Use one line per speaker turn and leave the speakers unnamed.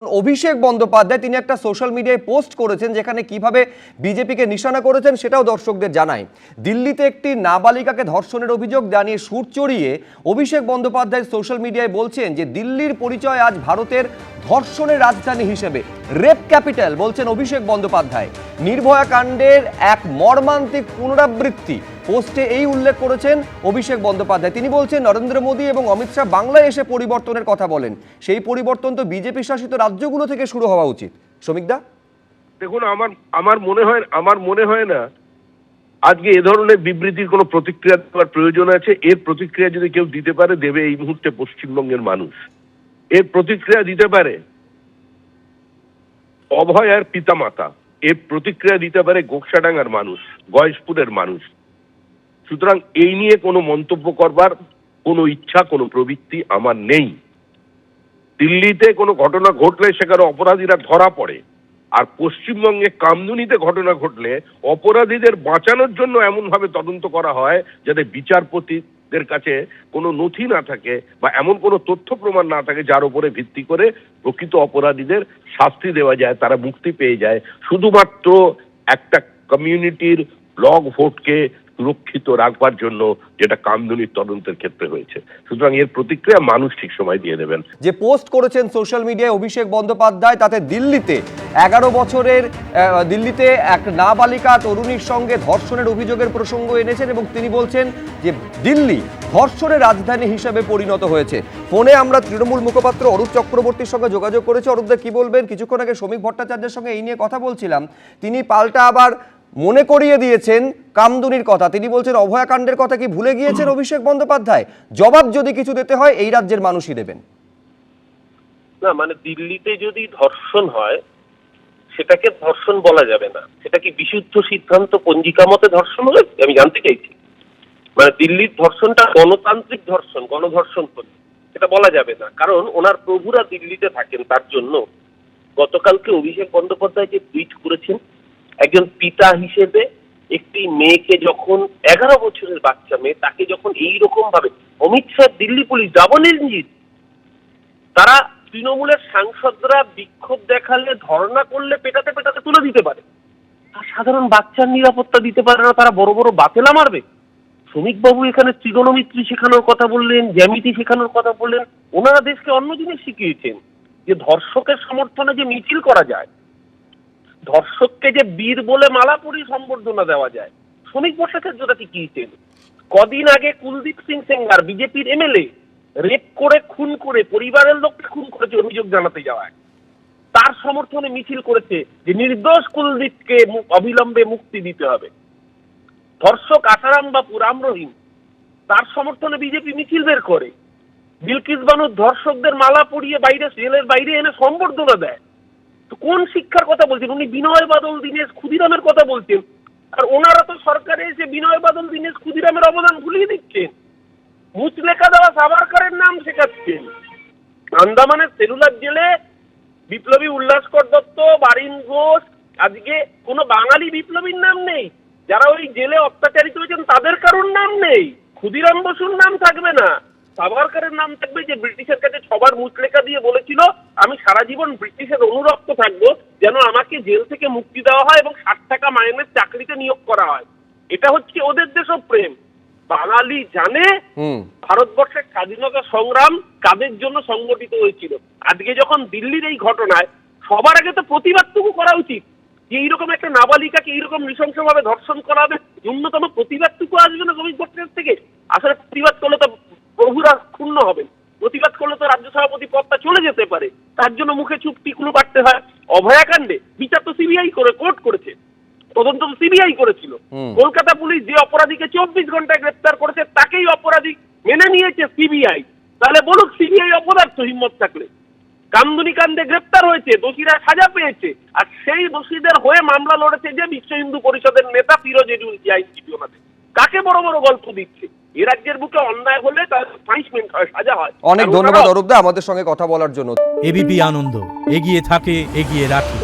অভিষেক বন্দ্যোপাধ্যায় তিনি একটা সোশ্যাল মিডিয়ায় পোস্ট করেছেন যেখানে কিভাবে বিজেপিকে নিশানা করেছেন সেটাও দর্শকদের জানায়। দিল্লিতে একটি নাবালিকাকে ধর্ষণের অভিযোগ জানিয়ে সুর চড়িয়ে অভিষেক বন্দ্যোপাধ্যায় সোশ্যাল মিডিয়ায় বলছেন যে দিল্লির পরিচয় আজ ভারতের ধর্ষণের রাজধানী হিসেবে, রেপ ক্যাপিটাল বলছেন অভিষেক বন্দ্যোপাধ্যায়। নির্ভয়া কাণ্ডের এক মর্মান্তিক পুনরাবৃত্তি পোস্টে এই উল্লেখ করেছেন অভিষেক বন্দ্যোপাধ্যায়। তিনি বলছেন নরেন্দ্র মোদী এবং অমিত শাহ বাংলায় এসে পরিবর্তনের কথা বলেন, সেই পরিবর্তন তো বিজেপি শাসিত রাজ্যগুলো থেকে শুরু হওয়া উচিত। শ্রমিকদা,
দেখুন, আমার মনে হয় না আজকে এ ধরনের বিবৃতির কোনো প্রতিক্রিয়া দেওয়ার প্রয়োজন আছে। এর প্রতিক্রিয়া যদি কেউ দিতে পারে, দেবে এই মুহূর্তে পশ্চিমবঙ্গের মানুষ। এর প্রতিক্রিয়া দিতে পারে অভয়ার পিতামাতা, এর প্রতিক্রিয়া দিতে পারে গোকসাডাঙ্গার মানুষ, গয়েশপুরের মানুষ। সুতরাং এই নিয়ে কোনো মন্তব্য করবার কোনো ইচ্ছা, কোনো প্রবৃত্তি আমার নেই। দিল্লিতে কোনো ঘটনা ঘটলে সেখানে অপরাধীরা ধরা পড়ে, আর পশ্চিমবঙ্গে কামদুনিতে ঘটনা ঘটলে অপরাধীদের বাঁচানোর জন্য এমনভাবে তদন্ত করা হয় যাতে বিচারপতিদের কাছে কোনো নথি না থাকে বা এমন কোনো তথ্য প্রমাণ না থাকে যার উপরে ভিত্তি করে প্রকৃত অপরাধীদের শাস্তি দেওয়া যায়, তারা মুক্তি পেয়ে যায়, শুধুমাত্র একটা কমিউনিটির ব্লক ভোটকে সুরক্ষিত রাখবার জন্য, যেটা কামদুনির তদন্তের ক্ষেত্রে হয়েছে। সুতরাং এর প্রতিক্রিয়া মানুষ ঠিক সময় দিয়ে দেবেন।
যে পোস্ট করেছেন সোশ্যাল মিডিয়ায় অভিষেক বন্দ্যোপাধ্যায়, তাতে দিল্লিতে 11 বছরের দিল্লিতে এক নাবালিকা তরুণীর সঙ্গে ধর্ষণের অভিযোগের প্রসঙ্গ এনেছেন এবং তিনি বলছেন যে দিল্লি ধর্ষণের রাজধানী হিসেবে পরিণত হয়েছে। ফোনে আমরা তৃণমূল মুখপাত্র অরূপ চক্রবর্তীর সঙ্গে যোগাযোগ করেছি। অরূপদা, কি বলবেন? কিছুক্ষণ আগে শ্রমিক ভট্টাচার্যের সঙ্গে এই নিয়ে কথা বলছিলাম, তিনি পাল্টা আবার মনে করিয়ে দিয়েছেন কামদুনির কথা। তিনি বলছেন অভয়াকাণ্ডের কথা কি ভুলে গিয়েছেন অভিষেক বন্দ্যোপাধ্যায়? জবাব যদি কিছু দিতে হয় এই রাজ্যের মানুষই দেবেন।
না, মানে দিল্লিতে যদি ধর্ষণ হয় সেটাকে ধর্ষণ বলা যাবে না। সেটা কি বিশুদ্ধ সিদ্ধান্ত পঞ্জিকা মতে ধর্ষণ হবে? আমি জানতে চাইছি। মানে দিল্লির ধর্ষণটা গণতান্ত্রিক ধর্ষণ, গণধর্ষণ করে সেটা বলা যাবে না, কারণ ওনার প্রভুরা দিল্লিতে থাকেন। তার জন্য গতকালকে অভিষেক বন্দ্যোপাধ্যায় যে টুইট করেছেন, একজন পিতা হিসেবে একটি মেয়েকে যখন 11 বছরের বাচ্চা মেয়ে, তাকে যখন এইরকম ভাবে Amit Shah, Delhi police double engine, তারা তৃণমূলের সাংসদরা বিক্ষোভ দেখালে, ধর্ণা করলে পেটাতে পেটাতে তুলে দিতে পারে, আর সাধারণ বাচ্চার নিরাপত্তা দিতে পারে না, তারা বড় বড় বাতেলা মারবে। শ্রমিকবাবু এখানে ত্রিগোণমিত্রী শেখানোর কথা বললেন, জ্যামিতি শেখানোর কথা বললেন। ওনারা দেশকে অন্য জিনিস শিখিয়েছেন, যে ধর্ষকের সমর্থনে যে মিছিল করা যায়, ধর্ষককে যে বীর বলে মালা পরিয়ে সম্বর্ধনা দেওয়া যায়। শ্রমিক ভট্টাচার্যরা শিখিয়েছেন। কদিন আগে কুলদীপ সিং সেঙ্গার, বিজেপির এমএলএ, রেপ করে খুন করে পরিবারের লোককে খুন করেছে অভিযোগ জানাতে যাওয়ায়, তার সমর্থনে মিছিল করেছে যে নির্দোষ কুলদীপকে অবিলম্বে মুক্তি দিতে হবে। ধর্ষক আসারাম বাপু, রাম রহিম, তার সমর্থনে বিজেপি মিছিল বের করে। বিলকিস বানুর ধর্ষকদের মালা পরিয়ে বাইরে, জেলের বাইরে এনে সম্বর্ধনা দেয়। তো কোন শিক্ষার কথা বলছেন উনি? বিনয় বাদল দীনেশ, ক্ষুদিরামের কথা বলছেন, আর ওনারা তো সরকারে এসে বিনয় বাদল দীনেশ, ক্ষুদিরামের অবদান ভুলিয়ে দিচ্ছেন। মুচলেখা দেওয়া সাভারকরের নাম শেখাচ্ছেন। আন্দামানের সেলুলার জেলে বিপ্লবী উল্লাসকর দত্ত, বারিন ঘোষ, আজকে কোনো বাঙালি বিপ্লবীর নাম নেই। যারা ওই জেলে অত্যাচারিত হয়েছেন তাদের কারোর নাম নেই। ক্ষুদিরাম বসুর নাম থাকবে না, সাভারকরের নাম থাকবে, যে ব্রিটিশের কাছে সবার মুচলেখা দিয়ে বলেছিল আমি সারা জীবন ব্রিটিশের অনুরক্ত থাকবো, যেন আমাকে জেল থেকে মুক্তি দেওয়া হয় এবং 60 টাকা মাইনের চাকরিতে নিয়োগ করা হয়। এটা হচ্ছে ওদের দেশপ্রেম। বাঙালি জানে ভারতবর্ষের স্বাধীনতা সংগ্রাম কাদের জন্য সংগঠিত হয়েছিল। আজকে যখন দিল্লির এই ঘটনায়, সবার আগে তো প্রতিবাদটুকু করা উচিত, যে এইরকম একটা নাবালিকাকে এইরকম নৃশংসভাবে ধর্ষণ করা হবে। ন্যূনতম প্রতিবাদটুকু আসবে না শ্রমিক ভট্টাচার্য থেকে? আসলে প্রতিবাদ করলে তো প্রভুরা ক্ষুণ্ণ হবেন, প্রতিবাদ করলে তো রাজ্য সভাপতি পদটা চলে যেতে পারে। তার জন্য মুখে চুপ টিকলু কাটতে হয়। অভয়াকাণ্ডে বিচার তো সিবিআই করে, কোর্ট করেছে, তদন্ত তো সিবিআই করেছিল। কলকাতা পুলিশ যে অপরাধীকে 24 ঘন্টায় গ্রেপ্তার করেছে তাকেই অপরাধী মেনে নিয়েছে সিবিআই। তাহলে বলুক সিবিআই অপদার্থ হিম্মত থাকলে। কামদুনি কাণ্ডে গ্রেপ্তার হয়েছে, দোষীরা সাজা পেয়েছে, আর সেই দোষীদের হয়ে মামলা লড়েছে যে বিশ্ব হিন্দু পরিষদের নেতা ফিরোজ এডুল, আইনজীবী। ওনাদের কাকে বড় বড় গল্প দিচ্ছে? এ রাজ্যের বুকে অন্যায় হলে তার পানিশমেন্ট হয়, সাজা হয়।
অনেক ধন্যবাদ অরূপদা আমাদের সঙ্গে কথা বলার জন্য।
এবিপি আনন্দ, এগিয়ে থাকে, এগিয়ে রাখে।